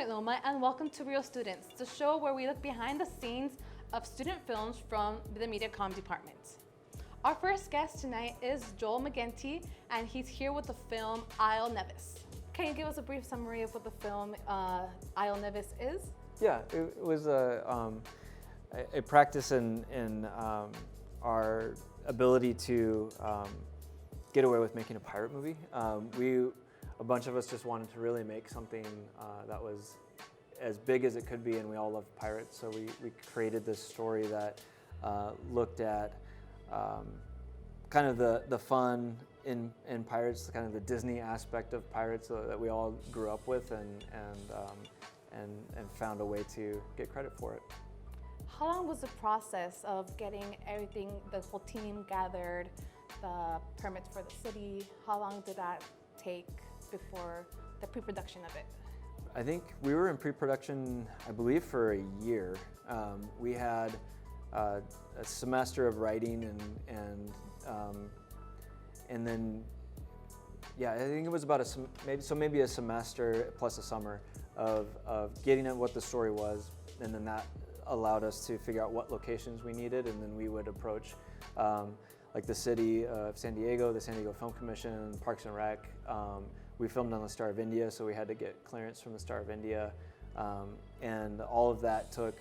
Hi Loma, and welcome to Real Students, the show where we look behind the scenes of student films from the MediaCom department. Our first guest tonight is Joel McGinty, and he's here with the film Isle Nevis. Can you give us a brief summary of what the film Isle Nevis is? Yeah, it was a practice in our ability to get away with making a pirate movie. A bunch of us just wanted to really make something that was as big as it could be, and we all love pirates, so we created this story that looked at kind of the fun in pirates, kind of the Disney aspect of pirates that we all grew up with, and found a way to get credit for it. How long was the process of getting everything, the whole team gathered, the permits for the city? How long did that take before the pre-production of it? I think we were in pre-production, I believe, for a year. We had a semester of writing and then, yeah, I think it was about maybe a semester plus a summer of getting at what the story was, and then that allowed us to figure out what locations we needed, and then we would approach like the city of San Diego, the San Diego Film Commission, Parks and Rec. We filmed on the Star of India, so we had to get clearance from the Star of India, and all of that took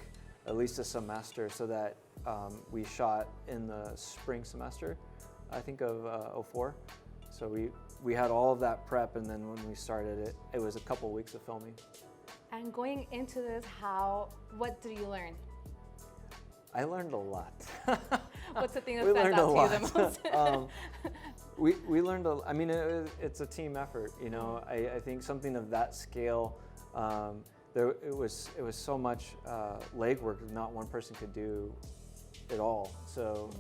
at least a semester, so that we shot in the spring semester, I think, of '04. So we had all of that prep, and then when we started it was a couple weeks of filming. And going into this, what did you learn? I learned a lot. What's the thing that stands out to you the most? We learned I mean, it's a team effort, you know. I think something of that scale, it was so much legwork that not one person could do it all. So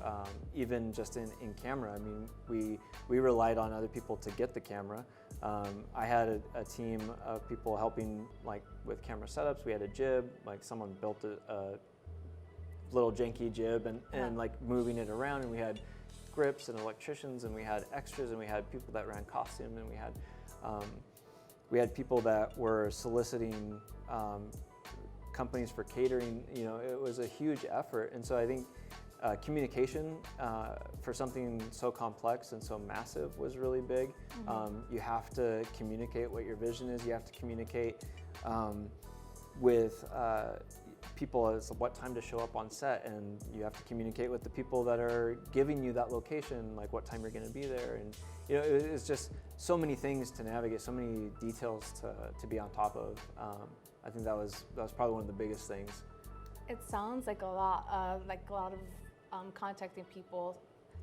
even just in camera, I mean, we relied on other people to get the camera. I had a team of people helping, like, with camera setups. We had a jib, like someone built a little janky jib and like moving it around, and we had grips and electricians, and we had extras, and we had people that ran costume, and we had people that were soliciting companies for catering. You know, it was a huge effort, and so I think communication for something so complex and so massive was really big. You have to communicate what your vision is. You have to communicate with people as to what time to show up on set, and you have to communicate with the people that are giving you that location, like what time you're going to be there. And you know, it's just so many things to navigate, so many details to be on top of. I think that was probably one of the biggest things. It sounds like a lot of contacting people.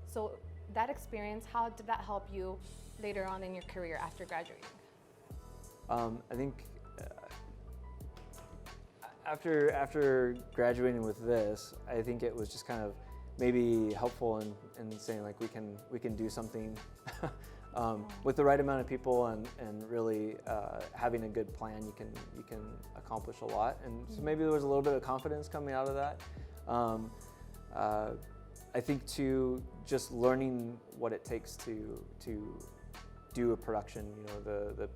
So that experience, how did that help you later on in your career after graduating? I think after graduating with this, I think it was just kind of maybe helpful in saying, like, we can do something with the right amount of people, and really having a good plan, you can accomplish a lot. And so maybe there was a little bit of confidence coming out of that. I think too, just learning what it takes to do a production. You know, the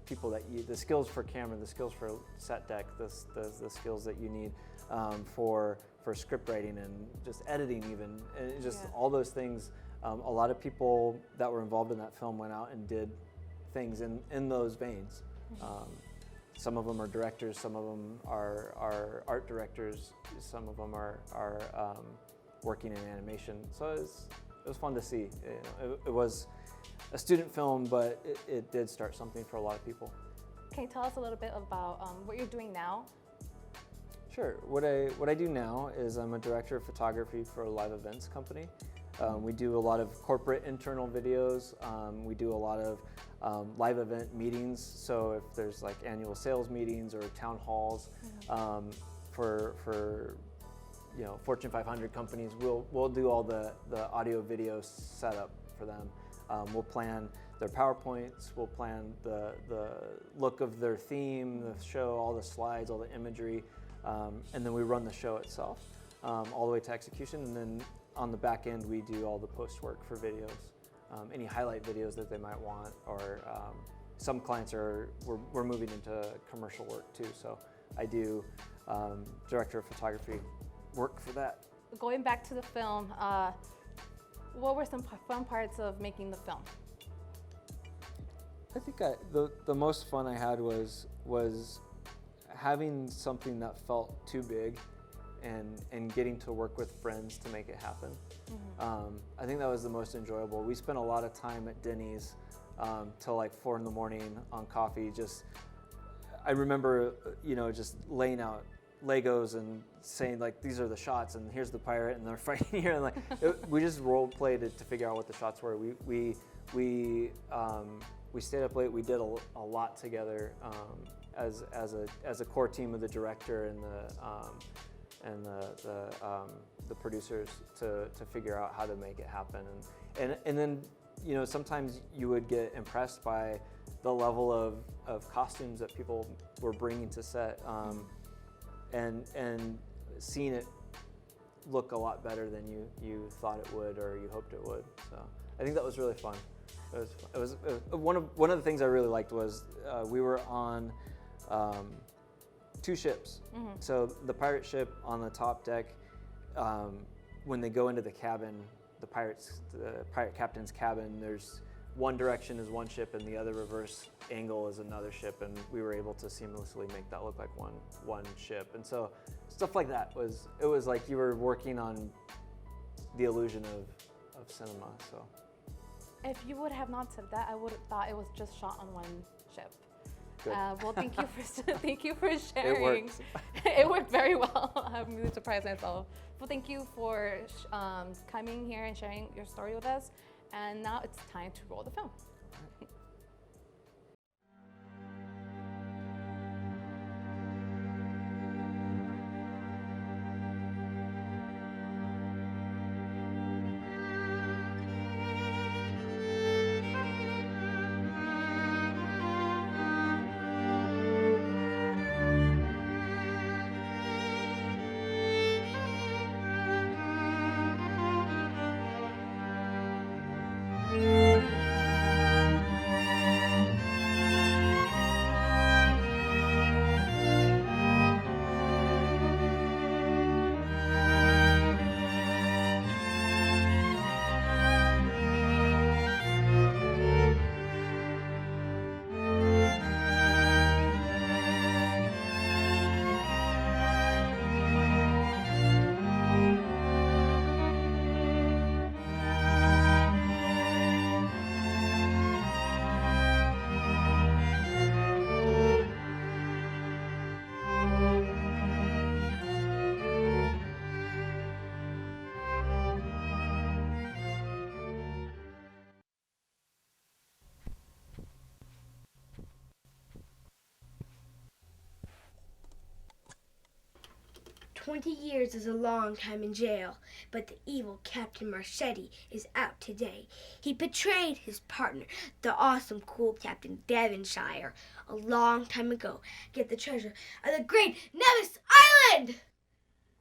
people the skills for camera, the skills for set deck, the skills that you need for script writing and just editing, even, and just all those things. A lot of people that were involved in that film went out and did things in those veins. Some of them are directors, some of them are art directors, some of them are working in animation. So it was fun to see. You know, it was a student film, but it did start something for a lot of people. Can you tell us a little bit about what you're doing now? Sure. What I do now is I'm a director of photography for a live events company. We do a lot of corporate internal videos. We do a lot of live event meetings. So if there's like annual sales meetings or town halls for you know, Fortune 500 companies, we'll do all the audio video setup for them. We'll plan their PowerPoints, we'll plan the look of their theme, the show, all the slides, all the imagery, and then we run the show itself all the way to execution. And then on the back end, we do all the post work for videos, any highlight videos that they might want, or some clients we're moving into commercial work too. So I do director of photography work for that. Going back to the film, what were some fun parts of making the film? I think the most fun I had was having something that felt too big and getting to work with friends to make it happen. Mm-hmm. I think that was the most enjoyable. We spent a lot of time at Denny's till like 4 in the morning on coffee. I remember, just laying out Legos and saying like, these are the shots and here's the pirate and they're fighting here. And we just role played it to figure out what the shots were. We stayed up late. We did a lot together as a core team of the director and the producers to figure out how to make it happen. And then sometimes you would get impressed by the level of costumes that people were bringing to set, and seeing it look a lot better than you thought it would or you hoped it would. So I think that was really fun. It was one of the things I really liked was we were on 2 ships. Mm-hmm. So the pirate ship on the top deck, when they go into the cabin, the pirate captain's cabin, there's one direction is one ship and the other reverse angle is another ship, and we were able to seamlessly make that look like one ship. And so stuff like that it was like you were working on the illusion of cinema. So if you would have not said that, I would have thought it was just shot on one ship. Good. Well, thank you for sharing. It worked. It worked very well. I'm really surprised myself. Well, thank you for coming here and sharing your story with us. And now it's time to roll the film. "20 years is a long time in jail, but the evil Captain Marchetti is out today. He betrayed his partner, the awesome, cool Captain Devonshire, a long time ago. Get the treasure of the great Nevis Island!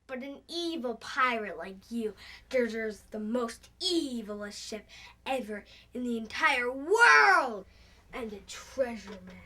But an evil pirate like you deserves the most evilest ship ever in the entire world, and a treasure map."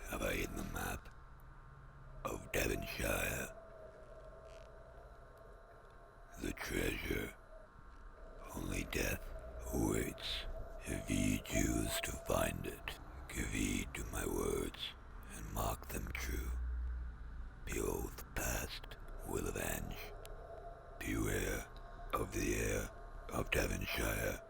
Have I hidden the map of Devonshire? The treasure, only death awaits if ye choose to find it. Give heed to my words and mark them true. Behold, the past will avenge. Beware of the heir of Devonshire.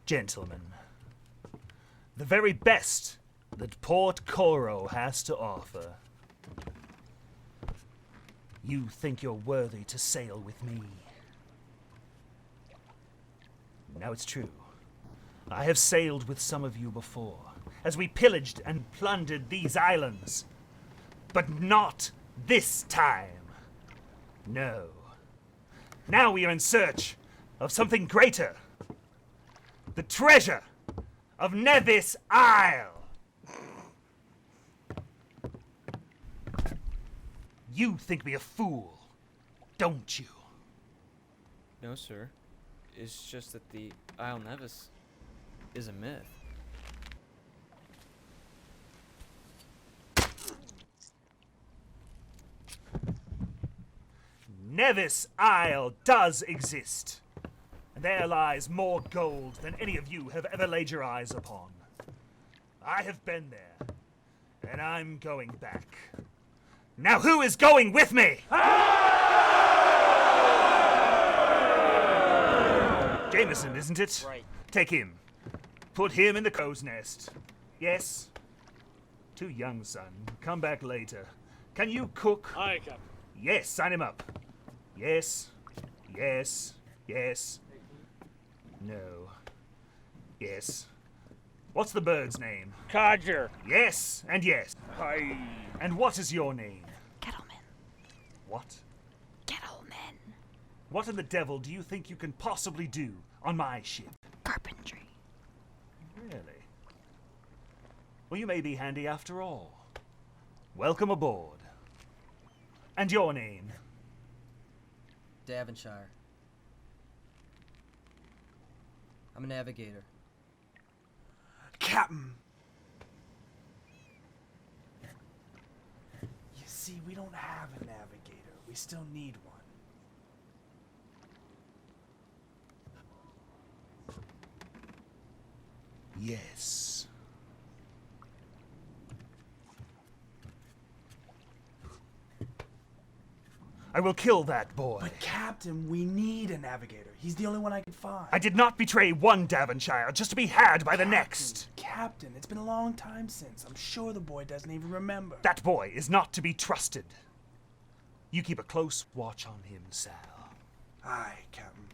Gentlemen, the very best that Port Coro has to offer. You think you're worthy to sail with me. Now it's true. I have sailed with some of you before, as we pillaged and plundered these islands. But not this time. No. Now we are in search of something greater. The treasure of Nevis Isle. You think me a fool, don't you? No, sir. It's just that the Isle Nevis is a myth. Nevis Isle does exist. And there lies more gold than any of you have ever laid your eyes upon. I have been there, and I'm going back. Now who is going with me? Jameson, isn't it? Right. Take him. Put him in the crow's nest. Yes? Too young, son. Come back later. Can you cook? Aye, Captain. Yes, sign him up. Yes. Yes. Yes. No. Yes. What's the bird's name? Codger. Yes, and yes. Aye. And what is your name? Kettleman. What? Kettleman. What in the devil do you think you can possibly do on my ship? Carpentry. Really? Well, you may be handy after all. Welcome aboard. And your name? Davonshire. I'm a navigator. Captain! You see, we don't have a navigator. We still need one. Yes. I will kill that boy. But Captain, we need a navigator. He's the only one I could find. I did not betray one Davonshire just to be had by the next. Captain, it's been a long time since. I'm sure the boy doesn't even remember. That boy is not to be trusted. You keep a close watch on him, Sal. Aye, Captain.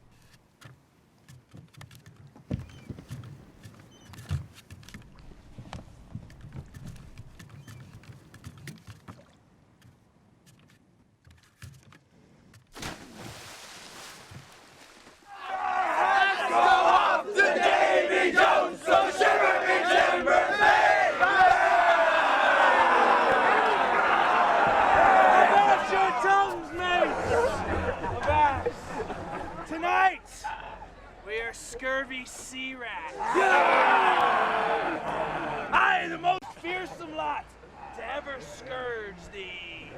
Tonight, we are scurvy sea rats. I, the most fearsome lot to ever scourge thee.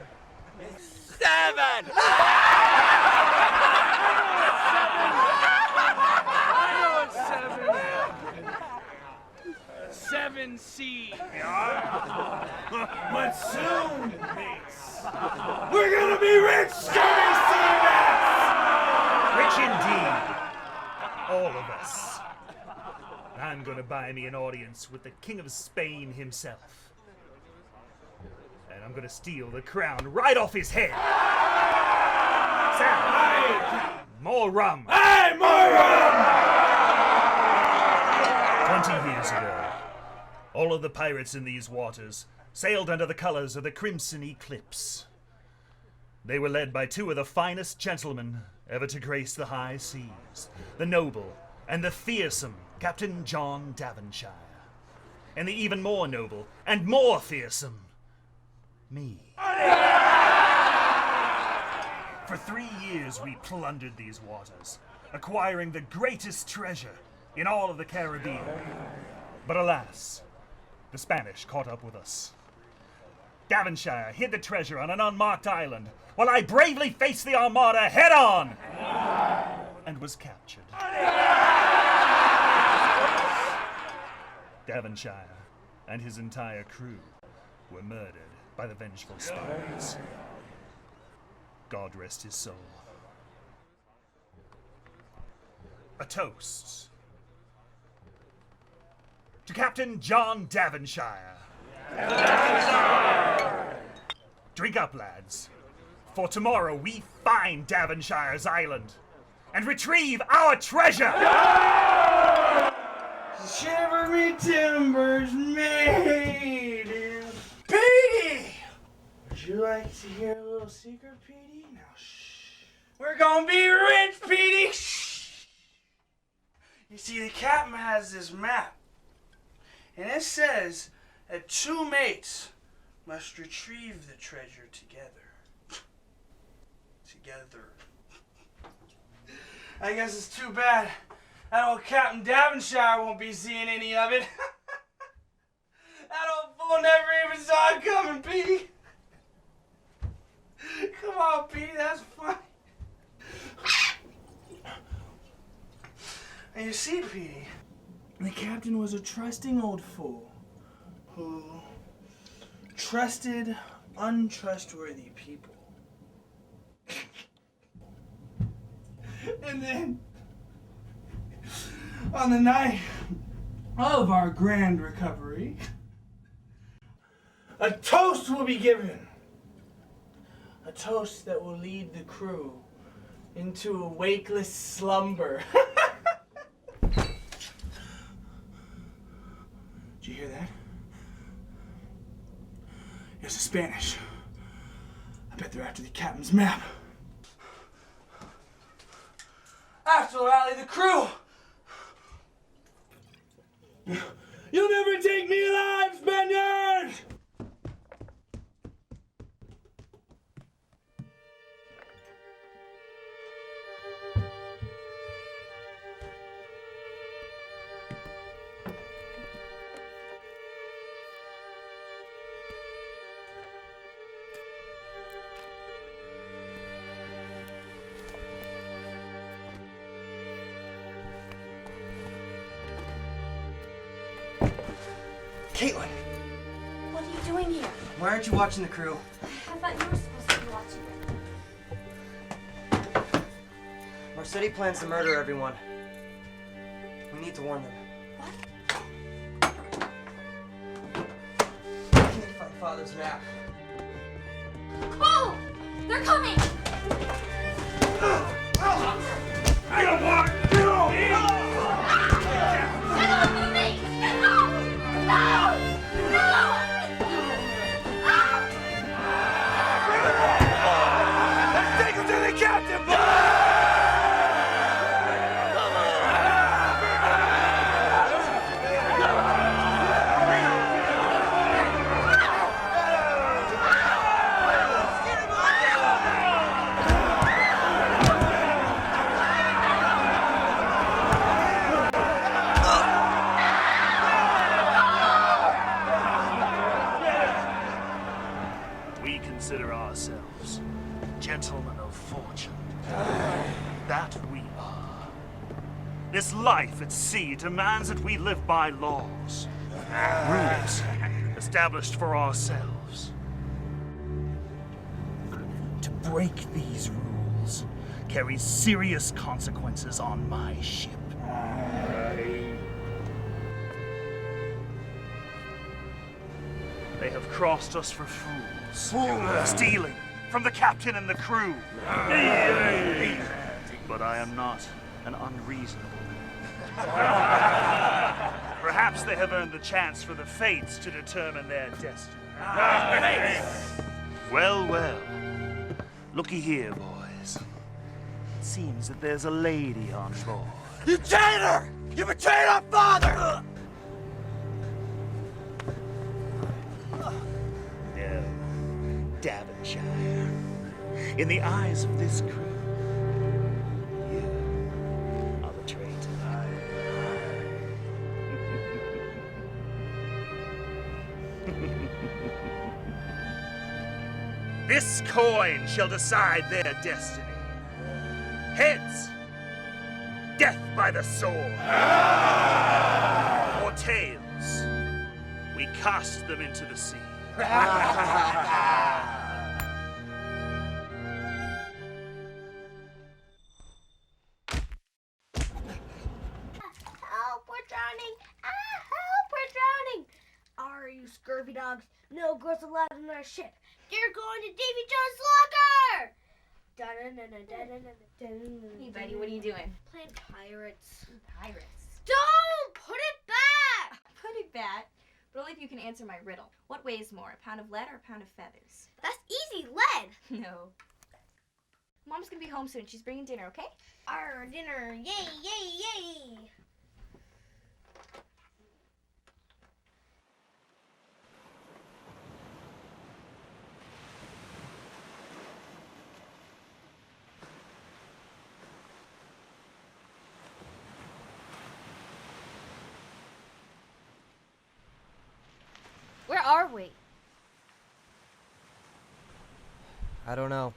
Seven! I know it's seven. Seven seas. But soon, mates, we're gonna be rich, scurvy sea rats! Rich indeed. All of us. I'm gonna buy me an audience with the King of Spain himself. And I'm gonna steal the crown right off his head. Sam, more rum. Hey, more rum! 20 years ago, all of the pirates in these waters sailed under the colors of the Crimson Eclipse. They were led by two of the finest gentlemen ever to grace the high seas, the noble and the fearsome Captain John Davonshire, and the even more noble and more fearsome me. For 3 years we plundered these waters, acquiring the greatest treasure in all of the Caribbean. But alas, the Spanish caught up with us. Davonshire hid the treasure on an unmarked island, while I bravely faced the Armada head-on and was captured. Davonshire and his entire crew were murdered by the vengeful Spaniards. God rest his soul. A toast to Captain John Davonshire. Drink up, lads, for tomorrow we find Davonshire's island and retrieve our treasure! Shiver me timbers, matey. Petey! Would you like to hear a little secret, Petey? Now, shh. We're gonna be rich, Petey! Shh. You see, the captain has this map, and it says that two mates must retrieve the treasure together. I guess it's too bad that old Captain Davonshire won't be seeing any of it. That old fool never even saw it coming, Petey. Come on, Petey, that's fine. And you see, Petey, the captain was a trusting old fool who trusted untrustworthy people. And then, on the night of our grand recovery, a toast will be given. A toast that will lead the crew into a wakeless slumber. Did you hear that? It's in Spanish. I bet they're after the captain's map. I have to rally the crew. You'll never take me alive, Spaniard! Caitlin! What are you doing here? Why aren't you watching the crew? I thought you were supposed to be watching it. Marcetti plans to murder everyone. We need to warn them. What? I need to find Father's map. Oh! They're coming! I don't want you! Get off of me! Get off! No! No! Let's take him to the captain, boy! We consider ourselves gentlemen of fortune. That we are. This life at sea demands that we live by laws, rules established for ourselves. To break these rules carries serious consequences on my ship. They have crossed us for fools, stealing from the captain and the crew. But I am not an unreasonable man. Perhaps they have earned the chance for the fates to determine their destiny. Well, well. Looky here, boys. It seems that there's a lady on board. You traitor! You betrayed our father! No, Davonshire. In the eyes of this crew, you are the traitor. This coin shall decide their destiny. Heads, death by the sword. Or tails, we cast them into the sea. Help, we're drowning. Ah, help, we're dogs. No girls allowed on our ship. They're going to Davy Jones' locker! Hey, buddy, what are you doing? Playing pirates. Pirates. Don't put it back! Put it back, but only if you can answer my riddle. What weighs more, a pound of lead or a pound of feathers? That's easy, lead. No. Mom's gonna be home soon. She's bringing dinner, okay? Our dinner. Yay, yay, yay. Where are we? I don't know.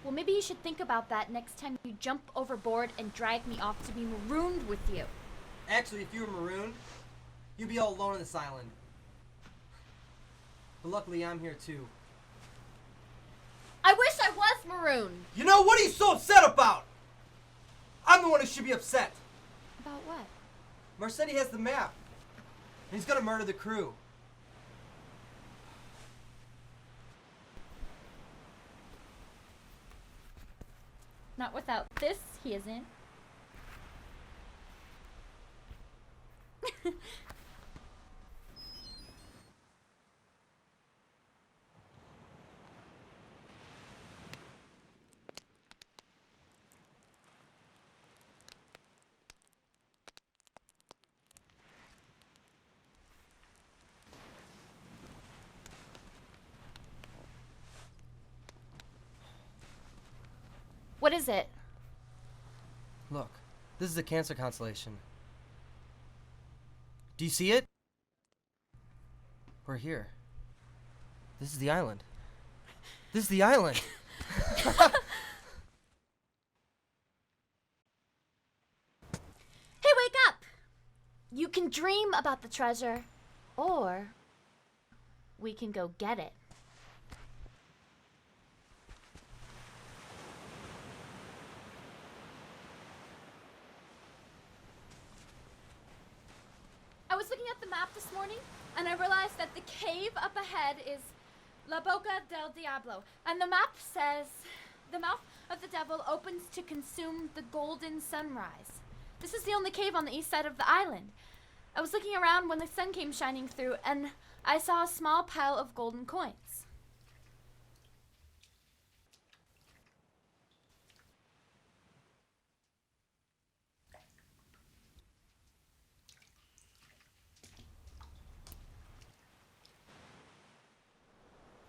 Well, maybe you should think about that next time you jump overboard and drag me off to be marooned with you. Actually, if you were marooned, you'd be all alone on this island. But luckily, I'm here too. I wish I was marooned. You know, what are you so upset about? I'm the one who should be upset. About what? Marcetti has the map. And he's gonna murder the crew. Not without this, he isn't. What is it? Look, this is a Cancer constellation. Do you see it? We're here. This is the island. This is the island. Hey, wake up! You can dream about the treasure, or we can go get it. I was looking at the map this morning, and I realized that the cave up ahead is La Boca del Diablo, and the map says the mouth of the devil opens to consume the golden sunrise. This is the only cave on the east side of the island. I was looking around when the sun came shining through, and I saw a small pile of golden coins.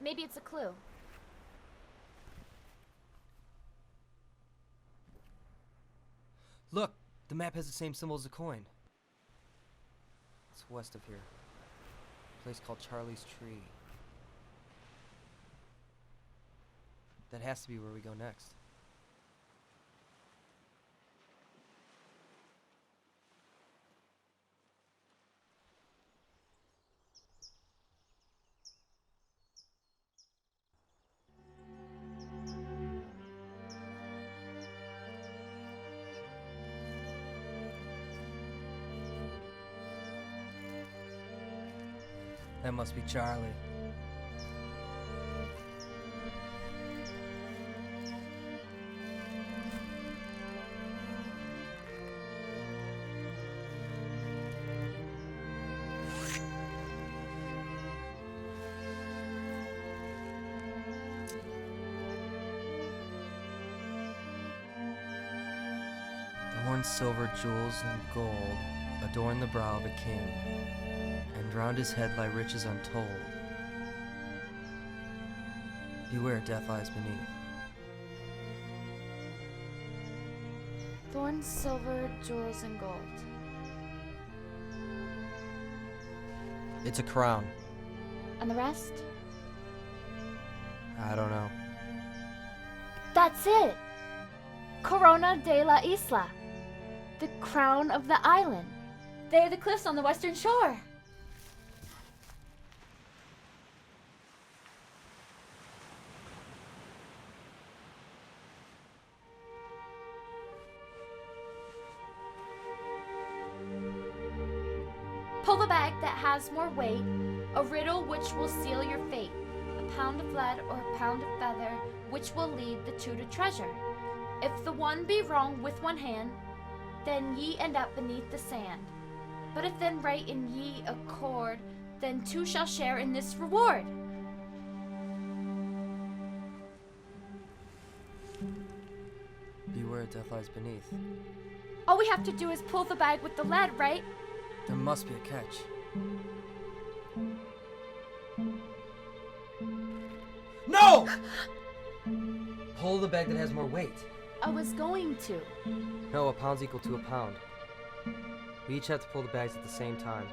Maybe it's a clue. Look, the map has the same symbol as the coin. It's west of here. A place called Charlie's Tree. That has to be where we go next. That must be Charlie. Thorn, silver, jewels, and gold adorn the brow of a king, and round his head lie riches untold. Beware, death lies beneath. Thorns, silver, jewels, and gold. It's a crown. And the rest? I don't know. That's it! Corona de la Isla. The crown of the island. They are the cliffs on the western shore. Pull the bag that has more weight, a riddle which will seal your fate. A pound of lead or a pound of feather, which will lead the two to treasure. If the one be wrong with one hand, then ye end up beneath the sand. But if then right in ye accord, then two shall share in this reward. Beware, death lies beneath. All we have to do is pull the bag with the lead, right? There must be a catch. No! Pull the bag that has more weight. I was going to. No, a pound's equal to a pound. We each have to pull the bags at the same time.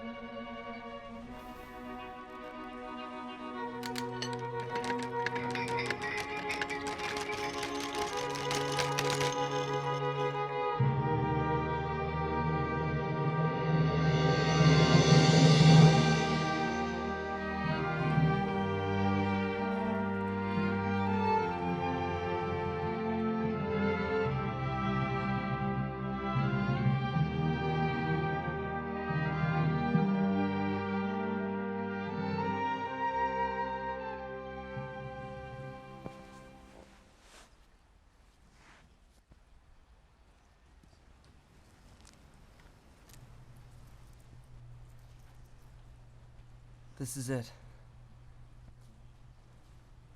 This is it.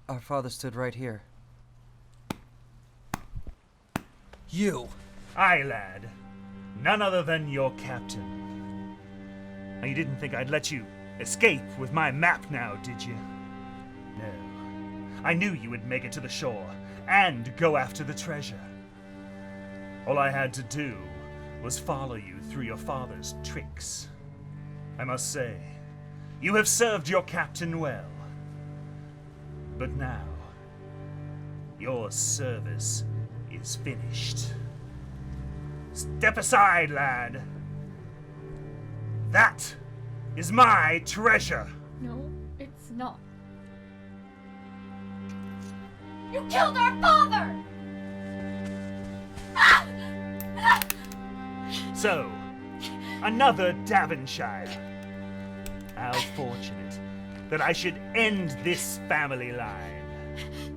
Our father stood right here. You! Aye, lad. None other than your captain. Now, you didn't think I'd let you escape with my map now, did you? No. I knew you would make it to the shore and go after the treasure. All I had to do was follow you through your father's tricks. I must say, you have served your captain well. But now, your service is finished. Step aside, lad. That is my treasure. No, it's not. You killed our father! So, another Davonshire. How fortunate that I should end this family line.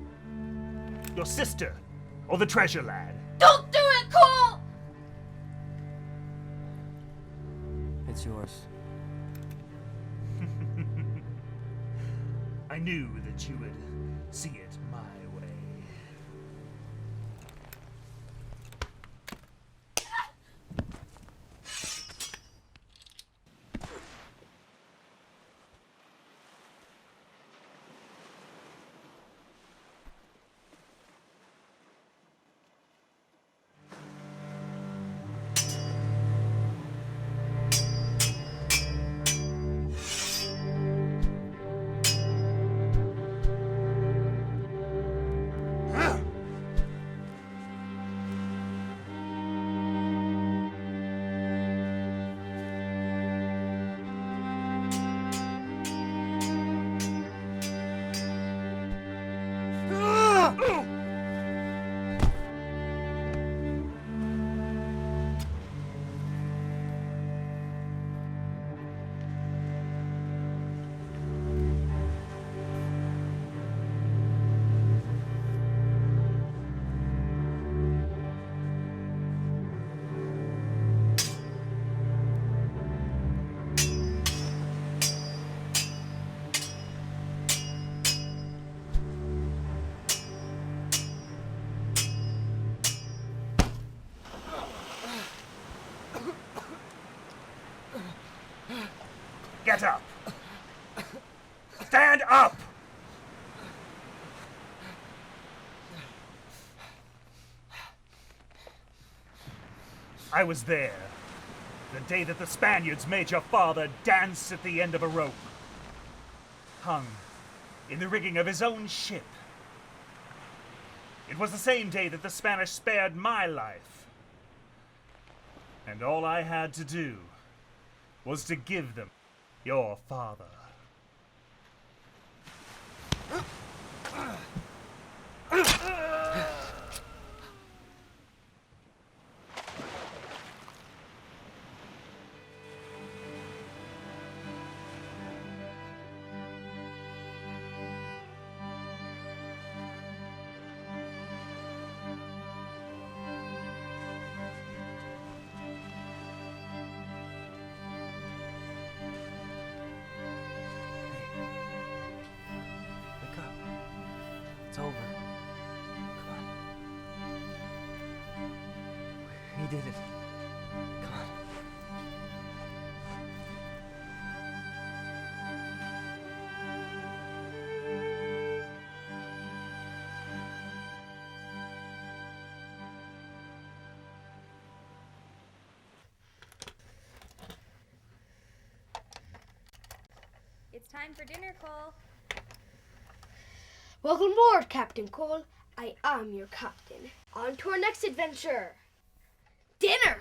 Your sister, or the treasure lad? Don't do it, Cole! It's yours. I knew that you would see it my way. Get up! Stand up! I was there, the day that the Spaniards made your father dance at the end of a rope, hung in the rigging of his own ship. It was the same day that the Spanish spared my life. And all I had to do was to give them your father. It's over. Come on. We did it. Come on. It's time for dinner, Cole. Welcome aboard, Captain Cole. I am your captain. On to our next adventure. Dinner!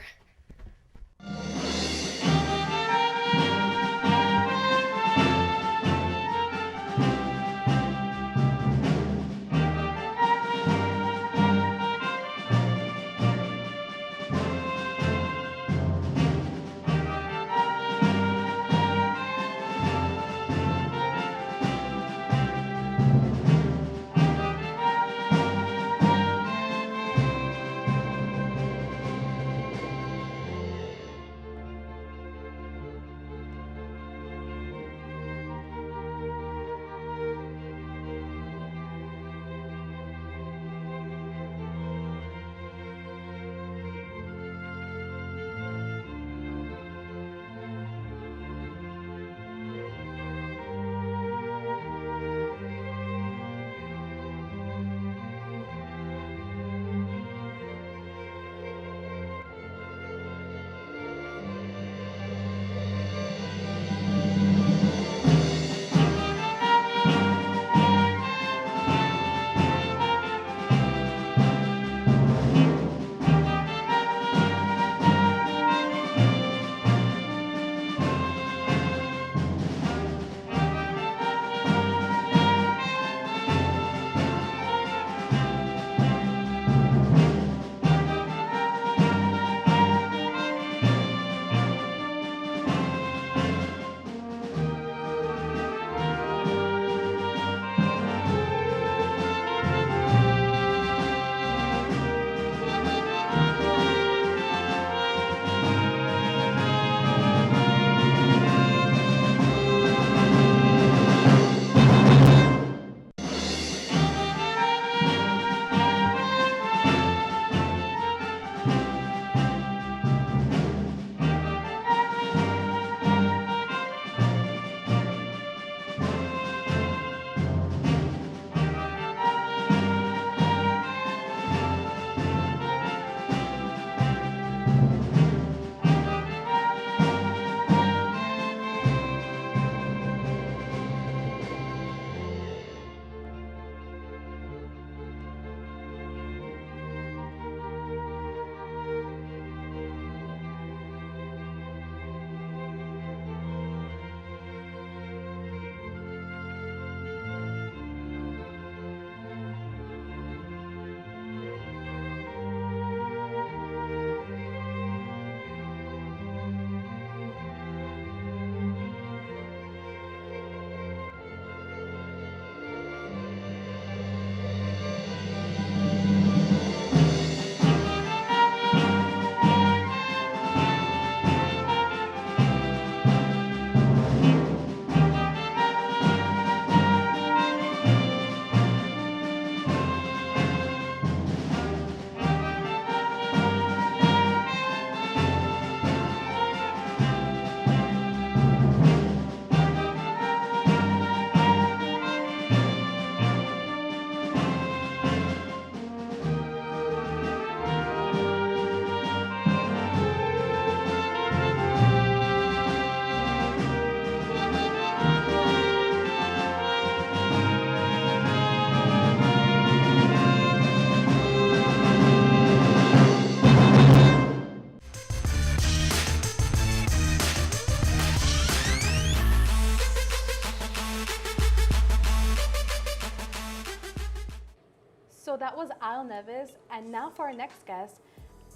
So that was Isle Neves, and now for our next guest,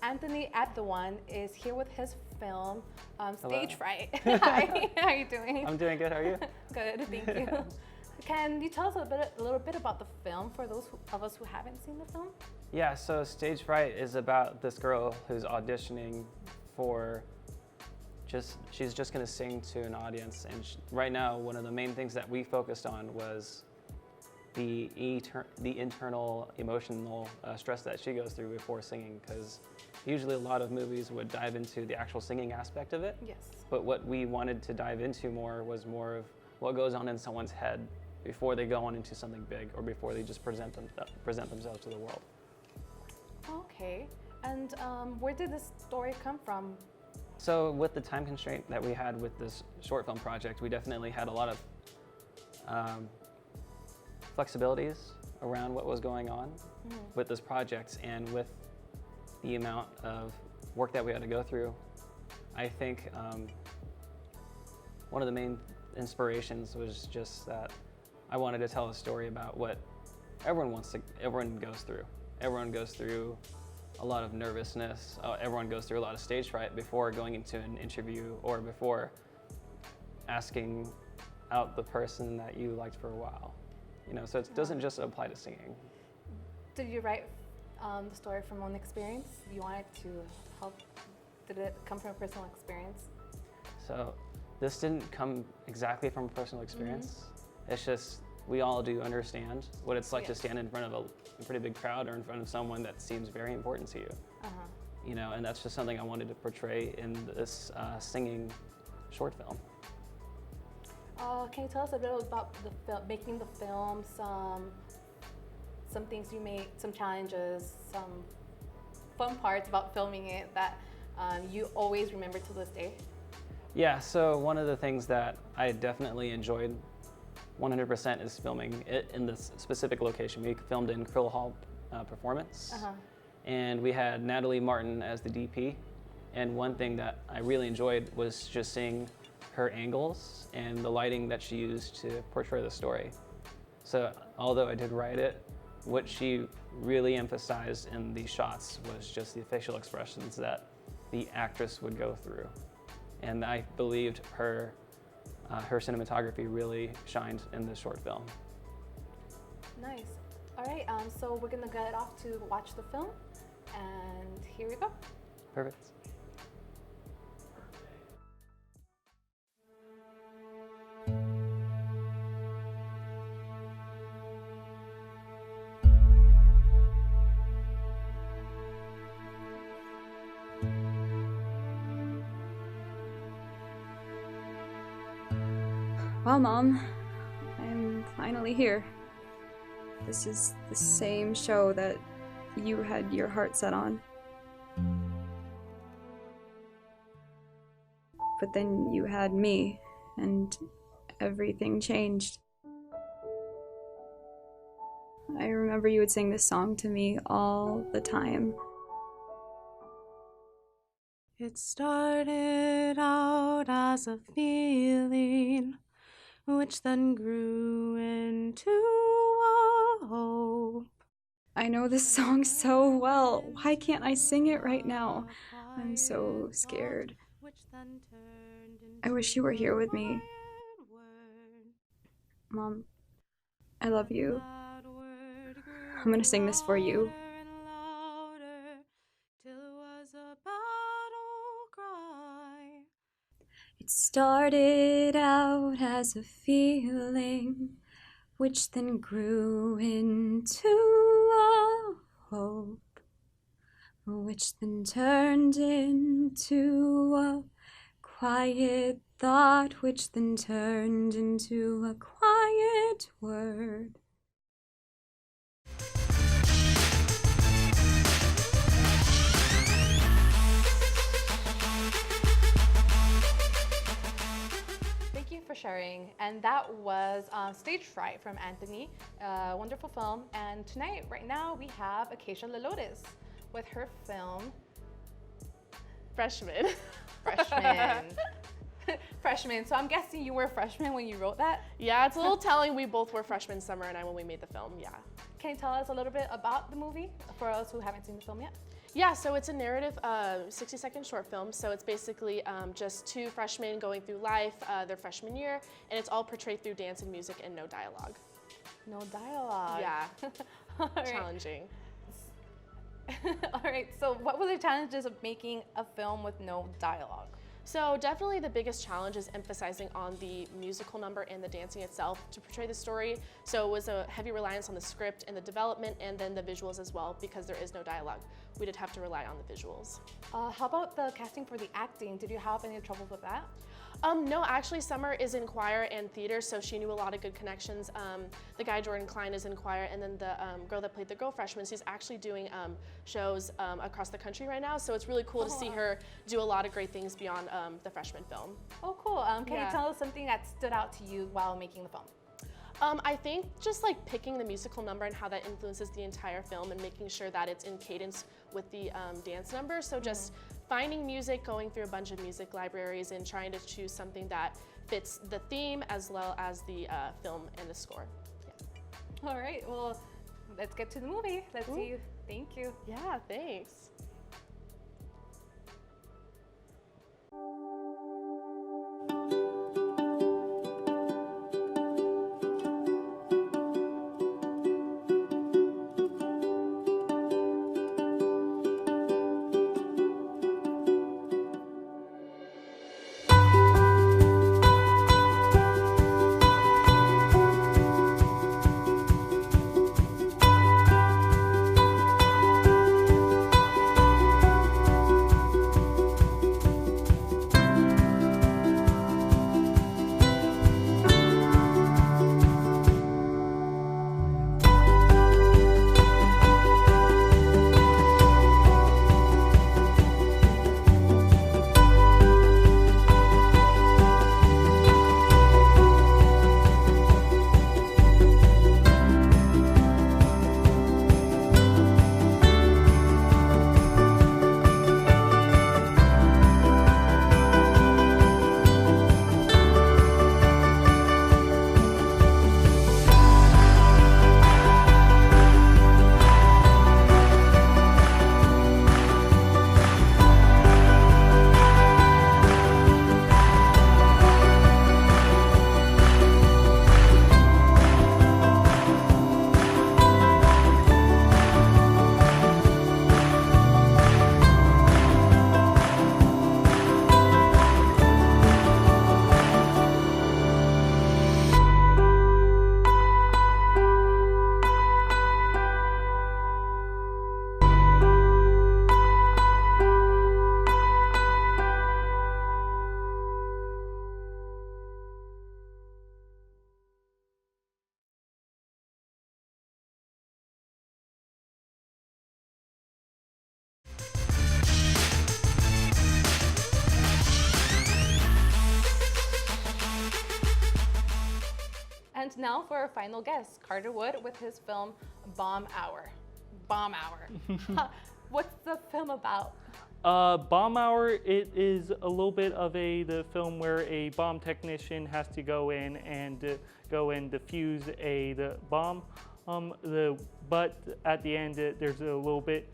Anthony Atthewan is here with his film, Stage Fright. Hi, how are you doing? I'm doing good, how are you? Good, thank you. Can you tell us a little bit about the film for those of us who haven't seen the film? Yeah, so Stage Fright is about this girl who's auditioning for she's just gonna sing to an audience. And right now, one of the main things that we focused on was the internal emotional stress that she goes through before singing, because usually a lot of movies would dive into the actual singing aspect of it. Yes. But what we wanted to dive into more was more of what goes on in someone's head before they go on into something big or before they just present themselves to the world. Okay. And where did this story come from? So with the time constraint that we had with this short film project, we definitely had a lot of flexibilities around what was going on with this project, and with the amount of work that we had to go through. I think one of the main inspirations was just that I wanted to tell a story about what everyone goes through. Everyone goes through a lot of nervousness. Everyone goes through a lot of stage fright before going into an interview or before asking out the person that you liked for a while. You know, so it doesn't just apply to singing. Did you write the story from own experience? You wanted to help. Did it come from a personal experience? So this didn't come exactly from a personal experience. It's just we all do understand what it's like to stand in front of a pretty big crowd or in front of someone that seems very important to you. You know, and that's just something I wanted to portray in this singing short film. Can you tell us a bit about making the film, some things you made, some challenges, some fun parts about filming it that you always remember to this day? Yeah, so one of the things that I definitely enjoyed 100% is filming it in this specific location. We filmed in Krill Hall Performance, and we had Natalie Martin as the DP. And one thing that I really enjoyed was just seeing her angles and the lighting that she used to portray the story. So although I did write it, what she really emphasized in these shots was just the facial expressions that the actress would go through. And I believed her cinematography really shined in this short film. Nice. All right, so we're gonna get off to watch the film, and here we go. Perfect. Well, Mom, I'm finally here. This is the same show that you had your heart set on. But then you had me, and everything changed. I remember you would sing this song to me all the time. It started out as a feeling, which then grew into a hope. I know this song so well. Why can't I sing it right now? I'm so scared. I wish you were here with me. Mom, I love you. I'm gonna sing this for you. It started out as a feeling, which then grew into a hope, which then turned into a quiet thought, which then turned into a quiet word. Thank you for sharing. And that was Stage Fright from Anthony, a wonderful film. And tonight, right now, we have Acacia Lelotis with her film, Freshman. Freshman. Freshman. So I'm guessing you were a freshman when you wrote that? Yeah, it's a little telling. We both were freshmen, Summer and I, when we made the film, yeah. Can you tell us a little bit about the movie for us who haven't seen the film yet? Yeah, so it's a narrative 60-second short film. So it's basically just two freshmen going through life, their freshman year, and it's all portrayed through dance and music and no dialogue. No dialogue. Yeah, Right. challenging. All right, so what were the challenges of making a film with no dialogue? So definitely the biggest challenge is emphasizing on the musical number and the dancing itself to portray the story. So it was a heavy reliance on the script and the development and then the visuals as well, because there is no dialogue. We did have to rely on the visuals. How about the casting for the acting? Did you have any trouble with that? No, actually Summer is in choir and theater, so she knew a lot of good connections. The guy Jordan Klein is in choir, and then the girl that played the girl freshman, she's actually doing shows across the country right now, so it's really cool to see her do a lot of great things beyond the freshman film. Oh, cool. Can you tell us something that stood out to you while making the film? I think just like picking the musical number and how that influences the entire film and making sure that it's in cadence with the dance number. So just finding music, going through a bunch of music libraries and trying to choose something that fits the theme as well as the film and the score. Yeah. All right, well, let's get to the movie. Let's see. Thank you. Yeah, thanks. And now for our final guest, Carter Wood with his film Bomb Hour. Bomb Hour. What's the film about? Bomb Hour, it is a little bit of the film where a bomb technician has to go in and defuse the bomb. But at the end, there's a little bit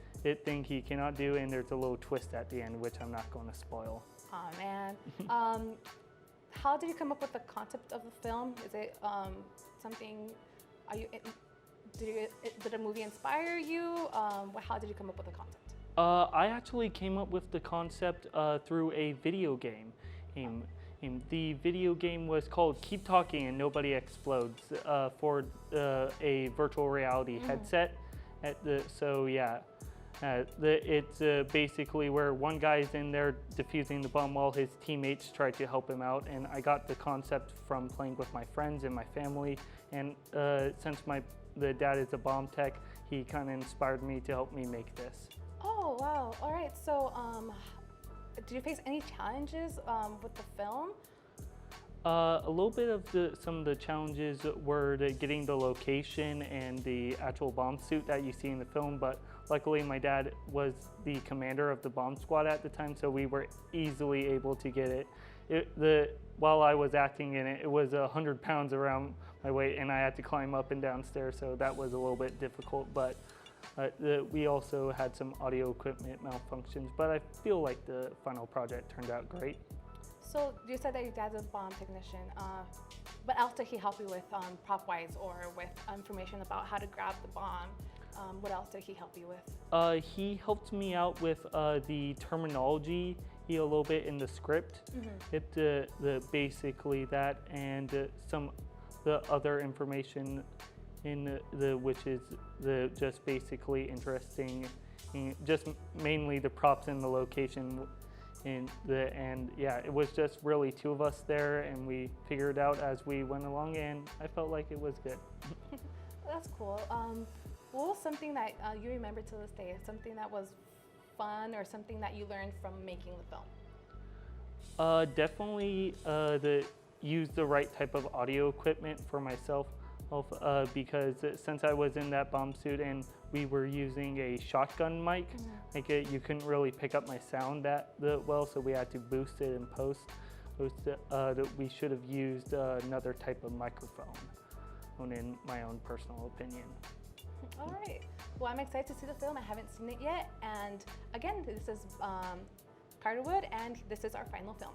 thing he cannot do, and there's a little twist at the end, which I'm not going to spoil. Oh man. How did you come up with the concept of the film? Is it something? Did a movie inspire you? How did you come up with the concept? I actually came up with the concept through a video game. The video game was called Keep Talking and Nobody Explodes for a virtual reality headset. It's basically where one guy's in there defusing the bomb while his teammates try to help him out. And I got the concept from playing with my friends and my family. And since the dad is a bomb tech, he kind of inspired me to help me make this. Oh, wow. All right. So, did you face any challenges with the film? A little bit of some of the challenges were getting the location and the actual bomb suit that you see in the film, but luckily my dad was the commander of the bomb squad at the time, so we were easily able to get it. While I was acting in it, it was 100 pounds around my weight, and I had to climb up and down stairs, so that was a little bit difficult, but we also had some audio equipment malfunctions, but I feel like the final project turned out great. So you said that your dad's a bomb technician. What else did he help you with prop-wise or with information about how to grab the bomb? What else did he help you with? He helped me out with the terminology a little bit in the script. It the basically that and some the other information in the which is the just basically interesting, just mainly the props and the location. And yeah, it was just really two of us there, and we figured it out as we went along, and I felt like it was good. That's cool. What was something that you remember to this day? Something that was fun or something that you learned from making the film? Definitely use the right type of audio equipment for myself, because since I was in that bomb suit and we were using a shotgun mic, like you couldn't really pick up my sound that well, so we had to boost it in post. That we should have used another type of microphone, in my own personal opinion. All right. Well, I'm excited to see the film. I haven't seen it yet. And again, this is Carter Wood, and this is our final film.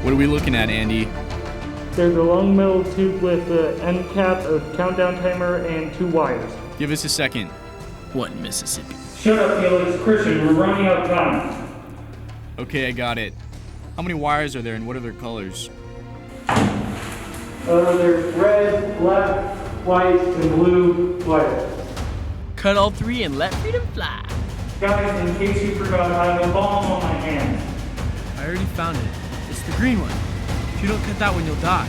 What are we looking at, Andy? There's a long metal tube with an end cap, a countdown timer, and 2 wires. Give us a second. What in Mississippi? Shut up, Felix. Christian, we're running out of time. Okay, I got it. How many wires are there and what are their colors? There's red, black, white, and blue wires. Cut all 3 and let freedom fly. Guys, in case you forgot, I have a bomb on my hand. I already found it. It's the green one. If you don't cut that one, you'll die.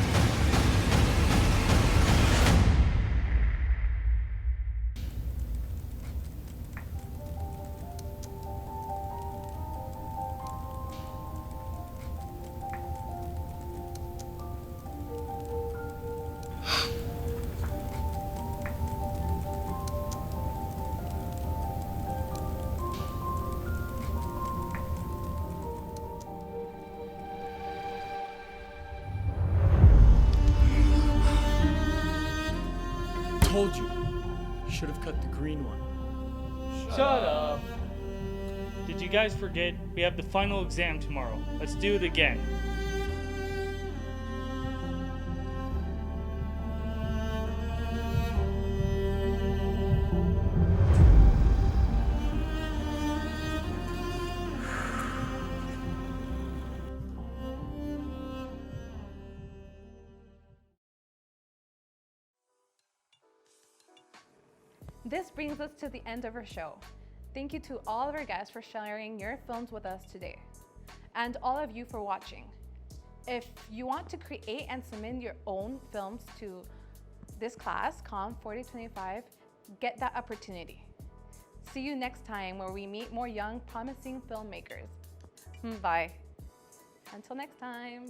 Told you. You should have cut the green one. Shut up. Did you guys forget? We have the final exam tomorrow. Let's do it again. This brings us to the end of our show. Thank you to all of our guests for sharing your films with us today, and all of you for watching. If you want to create and submit your own films to this class, COM 4025, get that opportunity. See you next time where we meet more young, promising filmmakers. Bye. Until next time.